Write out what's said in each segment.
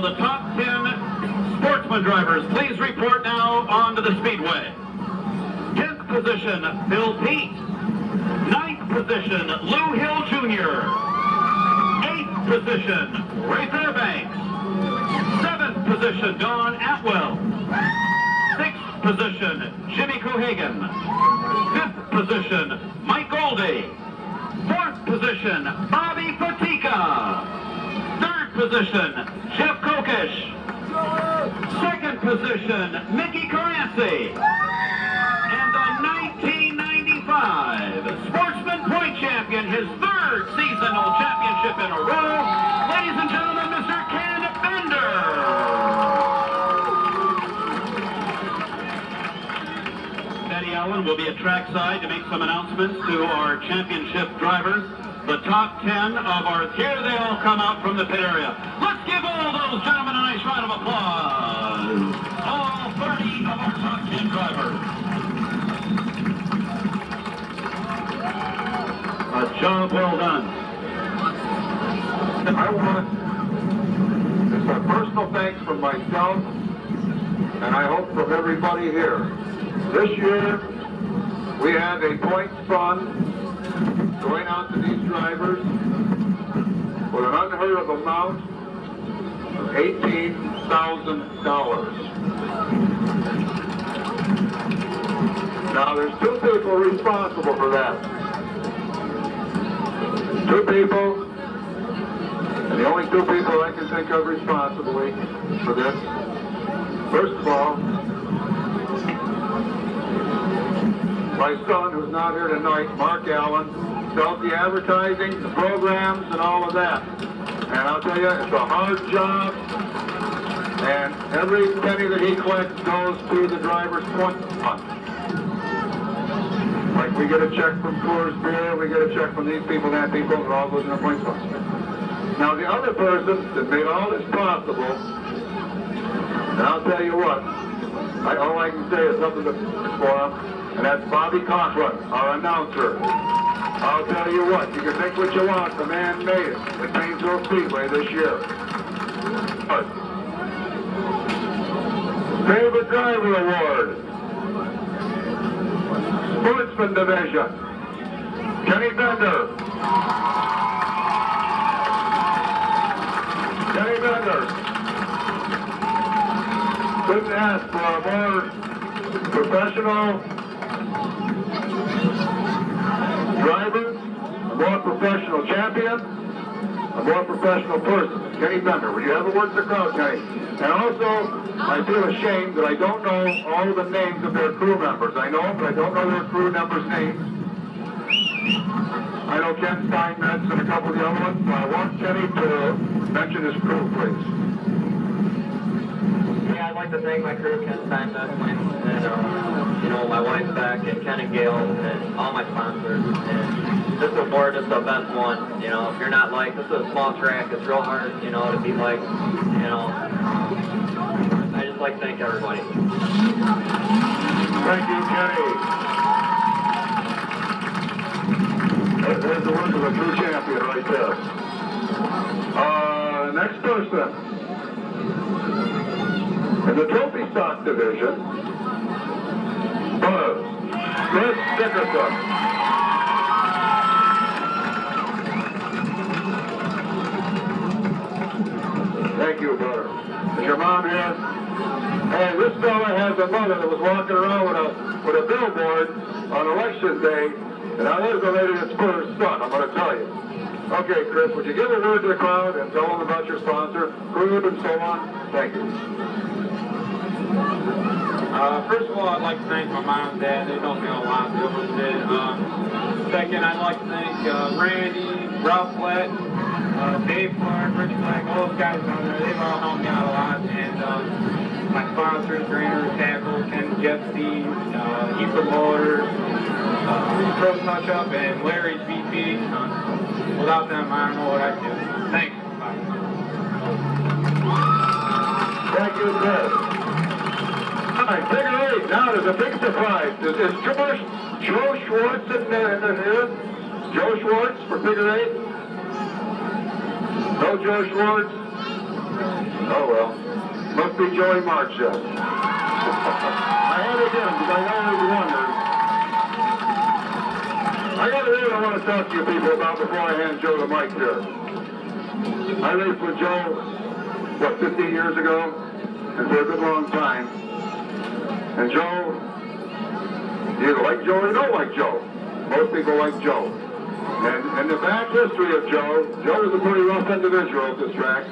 Will the top 10 sportsman drivers please report now onto the speedway? 10th position, Bill Pete. 9th position, Lou Hill Jr. 8th position, Ray Fairbanks. 7th position, Don Atwell. 6th position, Jimmy Cohagen. 5th position, Mike Goldie. 4th position, Bobby Fatica. 3rd position, Jeff Kokish. 2nd position, Mickey Caranci. And the 1995 Sportsman Point Champion, his 3rd seasonal championship in a row, ladies and gentlemen, Mr. Ken Bender. Betty Allen will be at trackside to make some announcements to our championship drivers. The top 10 of our, here they all come out from the pit area. Let's give all those gentlemen a nice round of applause. All 30 of our top 10 drivers. A job well done. I want just a personal thanks from myself, and I hope from everybody here. This year, we have a points fund going out to these drivers with an unheard of amount of $18,000. Now, there's 2 people responsible for that. 2 people, and the only 2 people I can think of responsibly for this. First of all, my son, who's not here tonight, Mark Allen, does the advertising, the programs, and all of that. And I'll tell you, it's a hard job, and every penny that he collects goes to the driver's point fund. Like we get a check from Coors Beer, we get a check from these people, that people, and it all goes in the point fund. Now the other person that made all this possible, and I'll tell you what, all I can say is something for him, and that's Bobby Cochran, our announcer. I'll tell you what, you can think what you want, the man made it at Painesville Speedway this year. But Favorite Driver Award, Sportsman Division, Kenny Bender. Kenny Bender. Couldn't ask for a more professional driver, a more professional champion, a more professional person. Kenny Bender. Would you have a word to the crowd, Kenny? And also, I feel ashamed that I don't know all of the names of their crew members. I know them, but I don't know their crew members' names. I know Ken Steinmetz and a couple of the other ones, so I want Kenny to mention his crew, please. Yeah, I'd like to thank my crew, Ken Steinmetz, and my wife Beck, and Ken and Gail, and all my sponsors. And this award is the best one. If you're not like, this is a small track, it's real hard, to be like, I just like to thank everybody. Thank you, Kenny. There's the words of a true champion right there. Next person. In the trophy stock division, Chris Dickerson. Thank you, brother. Is your mom here? Hey, this fella has a mother that was walking around with a billboard on election day, and I was related to Spurs' son, I'm going to tell you. Okay, Chris, would you give a word to the crowd and tell them about your sponsor, crew, and so on? Thank you. First of all, I'd like to thank my mom and dad. They helped me out a lot. They almost did. Second, I'd like to thank Randy, Ralph Flett, Dave Clark, Rich Black, all those guys down there. They've all helped me out a lot. And my sponsors, Grainer, Tackle, Ken, Jeff Steve, Ether Motors, Pro Touch Up, and Larry's VP. Without them, I don't know what I'd do. Thanks. Bye. Thank you, Chris. All right, figure 8. Now there's a big surprise. Is Joe Schwartz in here? Joe Schwartz for figure 8? No Joe Schwartz? Oh, well. Must be Joey March, then. I had to get him because I always wondered. I got a word I want to talk to you people about before I hand Joe the mic here. I raced with Joe, 15 years ago? And for a good long time. And Joe, you either like Joe or you don't like Joe. Most people like Joe. And the back history of Joe was a pretty rough individual at this track.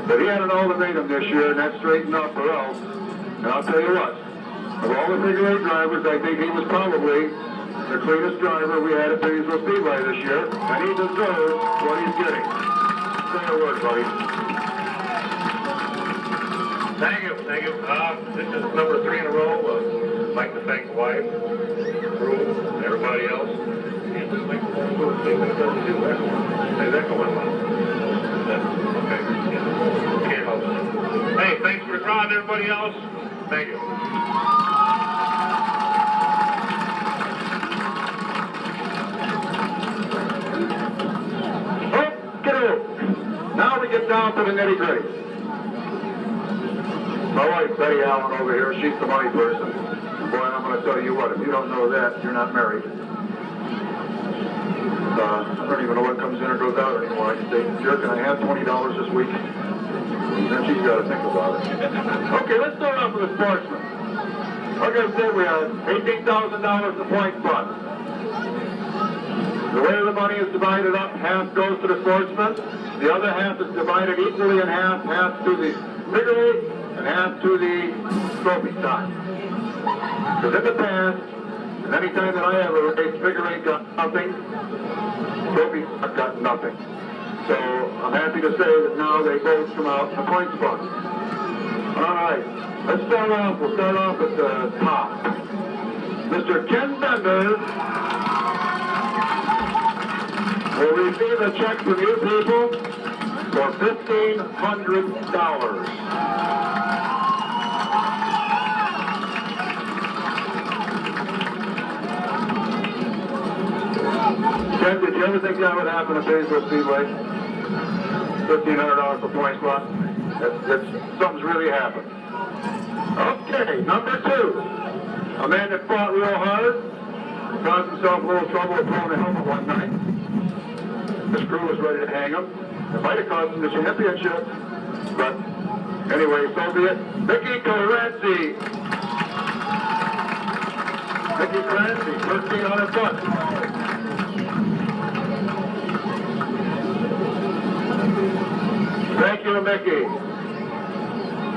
But he had an ultimatum this year, and that straightened up or else. And I'll tell you what, of all the figure eight drivers, I think he was probably the cleanest driver we had at Painesville Speedway this year, and he deserves what he's getting. Say a word, buddy. Thank you. This is number 3 in a row. I'd like to thank the wife, crew, everybody else. And just like to see what it doesn't do. Hey, that going on. Okay. Can't help it. Hey, thanks for the crowd, everybody else. Thank you. Okay. Now we get down to the nitty-gritty. My wife, Betty Allen, over here, she's the money person. Boy, I'm going to tell you what, if you don't know that, you're not married. I don't even know what comes in or goes out anymore. I say, Jerk, can I have $20 this week? Then she's got to think about it. Okay, let's start off with the sportsman. Like I said, we have $18,000 in the point fund. The way the money is divided up, half goes to the sportsman. The other half is divided equally in half to the figure eight and half to the trophy side. Because in the past, and any time that I ever raced, figure eight got nothing, trophy got nothing. So I'm happy to say that now they both come out in the points fund. All right, let's start off. We'll start off at the top. Mr. Ken Bender will receive a check from you people for $1,500. Ken, did you ever think that would happen at Painesville Speedway? $1,500 for points fund? Something's really happened. Okay, number 2. A man that fought real hard, caused himself a little trouble with throwing a helmet one night. His crew was ready to hang him. It might have cost him the championship, but anyway, so be it. Mickey Coranzi. Mickey Coranzi, $1,300. Thank you, Mickey.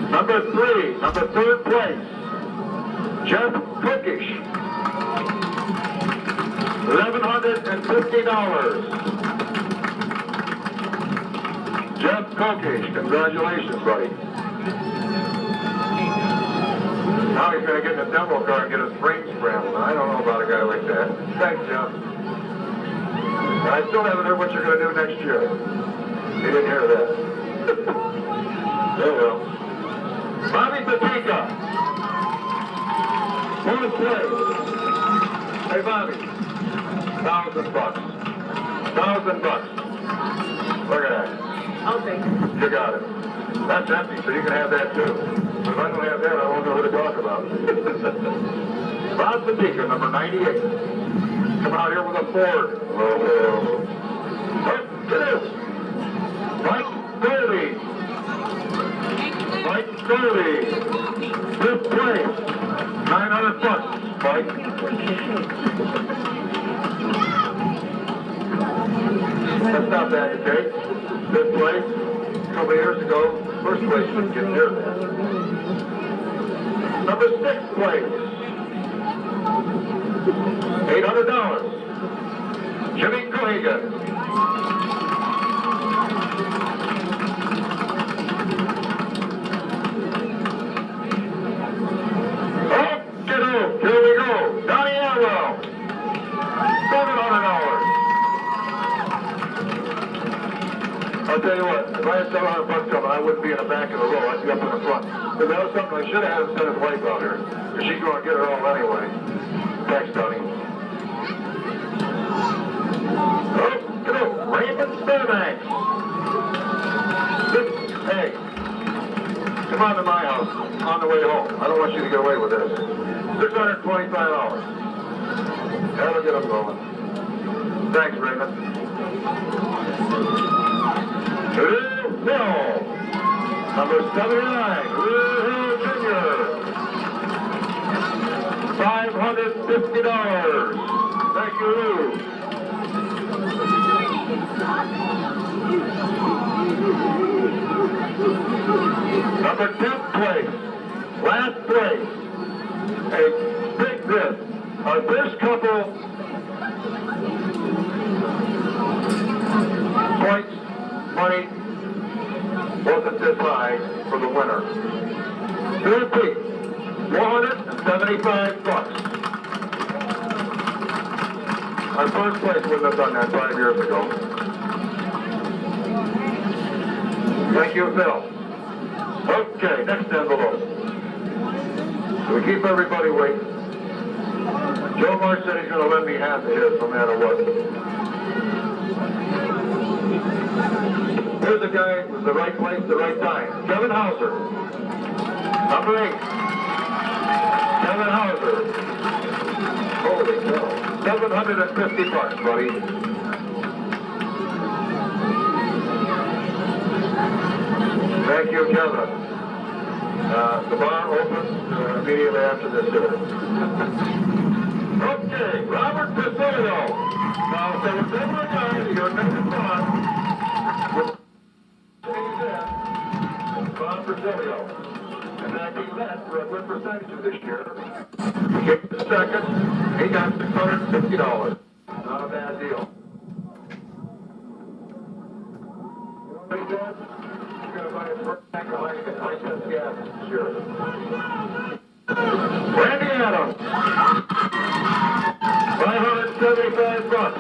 Number 3, number 3rd place, Jeff Cookish, $1,150. Jeff Cookish, congratulations, buddy. Now he's going to get in a demo car and get his brakes scrambled. I don't know about a guy like that. Thanks, Jeff. And I still haven't heard what you're going to do next year. You didn't hear that. There you go. Bobby Patika. 4th place. Hey, Bobby. $1,000. $1,000. Look at that. I'll take it. You got it. That's empty, so you can have that too. But if I don't have that, I won't know who to talk about. Bob Patika, number 98. Come out here with a Ford. Oh, get it. Mike Goldie. Mike Goldie. 5th place. $900. Mike. That's not bad to take. 5th place. A couple of years ago, 1st place didn't get near that. Number 6th place. $800. Jimmy Cohigan. Here we go. Donnie Arwell. $700. I'll tell you what, if I had $700 coming, I wouldn't be in the back of the row. I'd be up in the front. But that was something I should have had him send his wife out here. Because she's going to get it all anyway. Thanks, Donnie. Oh, get up. Raymond Fairbanks. come on to my house on the way home. I don't want you to get away with this. $625. That'll get them going. Thanks, Raymond. Lou Hill. Number 79, Lou Hill Jr. $550. Thank you, Lou. Number 10th place, last place, a big bid. This couple points, money wasn't this high for the winner. Third peak, $475. Our first place wouldn't have done that 5 years ago. Thank you, Phil. Okay, next envelope. Do we keep everybody waiting? Joe Marsh said he's going to lend me half of his no matter what. Here's a guy with the right place, the right time. Kevin Hauser. Number 8. Kevin Hauser. Holy cow. $750, buddy. Thank you, Kevin. The bar opens immediately after this dinner. Okay, Robert Pasilio. Now, if there was ever a guy that you're never fun with Bob Pasilio. And that he led for a good percentage of this year. He came to second. He got $650. Not a bad deal. You know what he did? He's going to buy his first tank of high-test gas this year. Randy Adams. $575.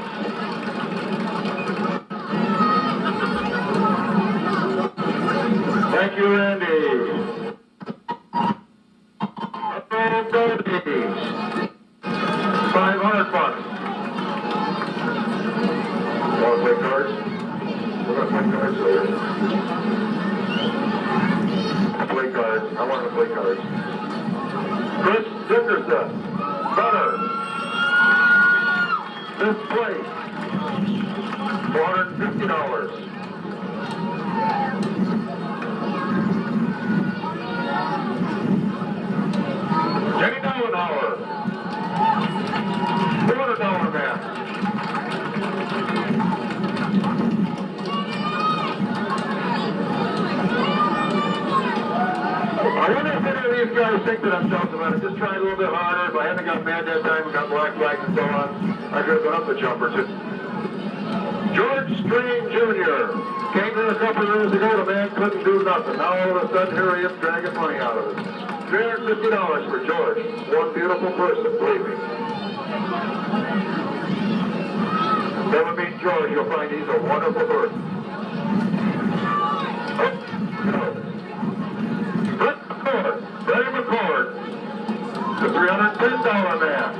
Thank you, Randy. $500. Want to play cards? We're going to play cards later. Play cards. I want to play cards. Chris Dickerson. Butter. Fifth place. $450. Jenny Dollenhauer. $400 man. I wonder if any of these guys think to themselves about it. Just try a little bit harder. If I hadn't got mad that time and got black flags and so on, I could have gone up the jump or two. George Strain Jr. came in a couple of years ago. The man couldn't do nothing. Now all of a sudden, here he is dragging money out of it. $350 for George. One beautiful person, believe me. Never meet George, you'll find he's a wonderful person. Oh, no. Freddie McCord, the $310 man.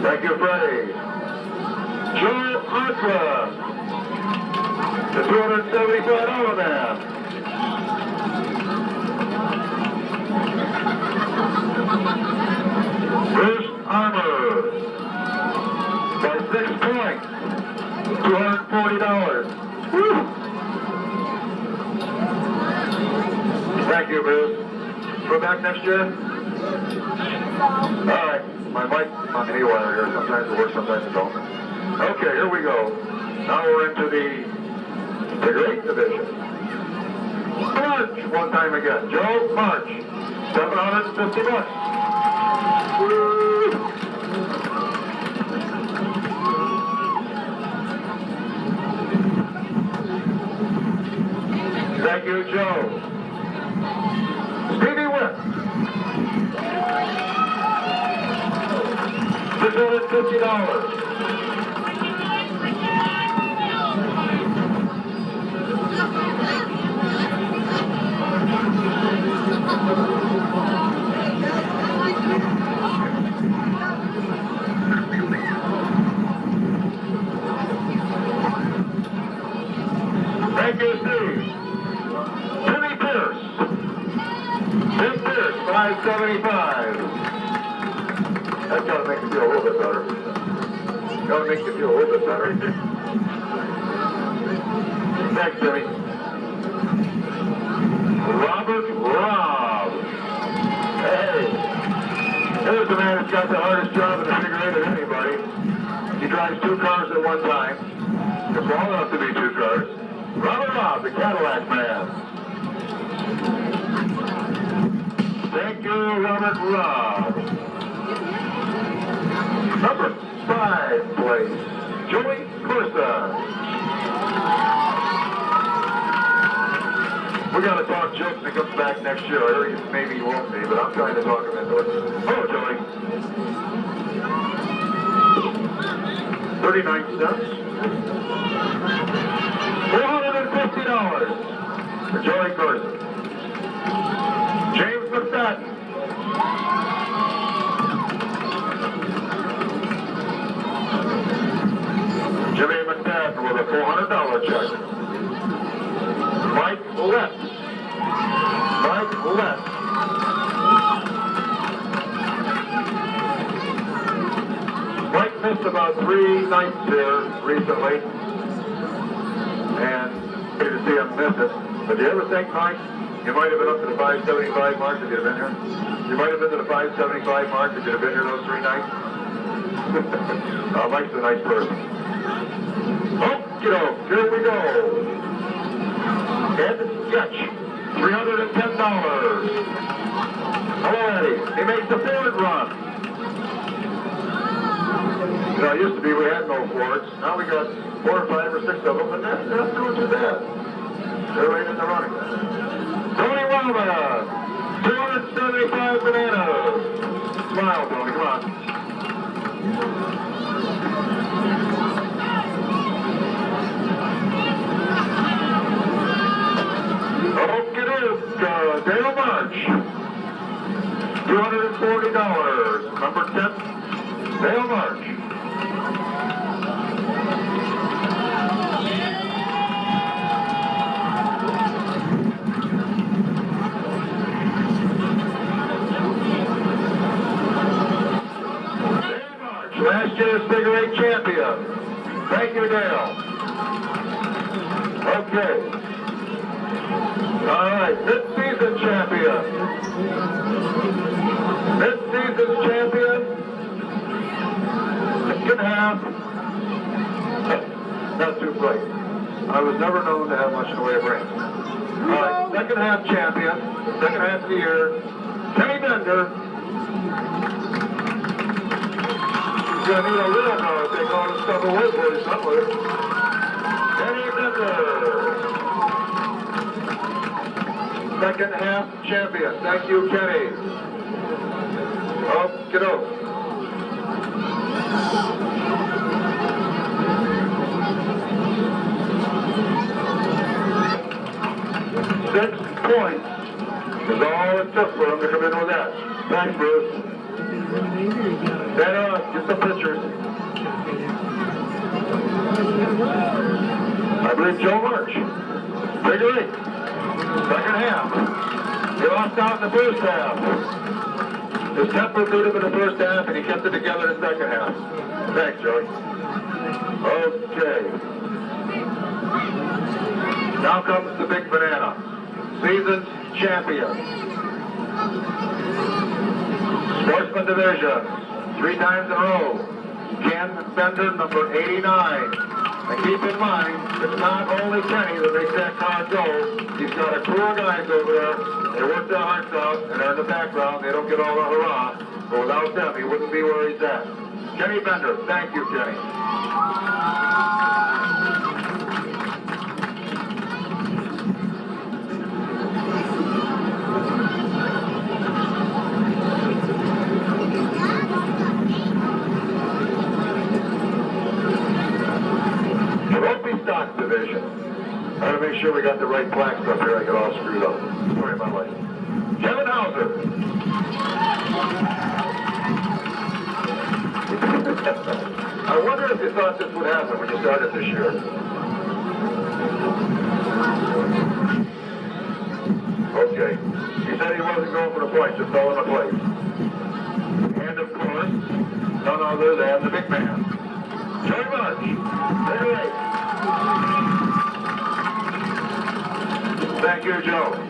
Thank you, Freddie. Joe Aqua, the $275 man. Bruce Armour, by 6 points. $240. Woo! Thank you, Bruce. We're back next year? All right. My mic on haywire here. Sometimes it works, sometimes it don't. Okay, here we go. Now we're into the great division. March, one time again. Joe March, $750. Woo! Thank you, Joe. Stevie Witt. $650. Gotta make you feel a little bit better. Next, Jimmy. Robert Robb. Hey. Here's the man that's got the hardest job in the figure eight of anybody. He drives 2 cars at one time. It's long enough to be 2 cars. Robert Robb, the Cadillac man. Thank you, Robert Robb. Number 5 place, Joey Corsa. We gotta talk jokes when he comes back next year. I heard maybe he won't be, but I'm trying to talk him into it. Hello, Joey. 39 cents. $450 for Joey Corsa. James McFadden. Jimmy McFadden with a $400 check. Mike Lett. Mike missed about 3 nights here recently. And good to see him miss it. But do you ever think, Mike, you might have been up to the 575 mark if you'd have been here? You might have been to the 575 mark if you'd have been here those 3 nights? Mike's a nice person. Okey-doke, here we go. Ed Sketch, $310. Hello, Eddie. He makes the Ford run. You know, it used to be we had no Fords. Now we got 4 or 5 or 6 of them, and that's not doing too bad. They're right in the running. Tony Wilma, 275 bananas. Smile, Tony, come on. Dale March, $240. Number 10, Dale March. Last year's figure eight champion. Thank you, Dale. Okay. All right, mid-season champion. Mid-season champion. Second half. Not too bright. I was never known to have much in the way of rain. All right, second half champion. Second half of the year. Kenny Bender. You're gonna need a little more if they call this stuff away for you somewhere. Kenny Bender. Second half champion. Thank you, Kenny. Okey-doke. $6 points is all it took for him to come in with that. Thanks, Bruce. Then get some pictures. I believe Joe March. Figure eight. Second half. He lost out in the first half. His temper beat him in the first half, and he kept it together in the second half. Thanks, Joey. Okay. Now comes the big banana. Season's champion. Sportsman division. 3 times in a row. Ken Bender, number 89. And keep in mind, it's not only Kenny that makes that car go. He's got a crew of guys over there. They work their hearts out, and they're in the background. They don't get all the hurrah. But without them, he wouldn't be where he's at. Kenny Bender, thank you, Kenny. Stock division. I gotta make sure we got the right plaques up here. I get all screwed up. Story of my life. Kevin Hauser. I wonder if you thought this would happen when you started this year. Okay. He said he wasn't going for the points, just all in the place. And of course, none other than the big man. Very much. Anyway. Thank you, Joe.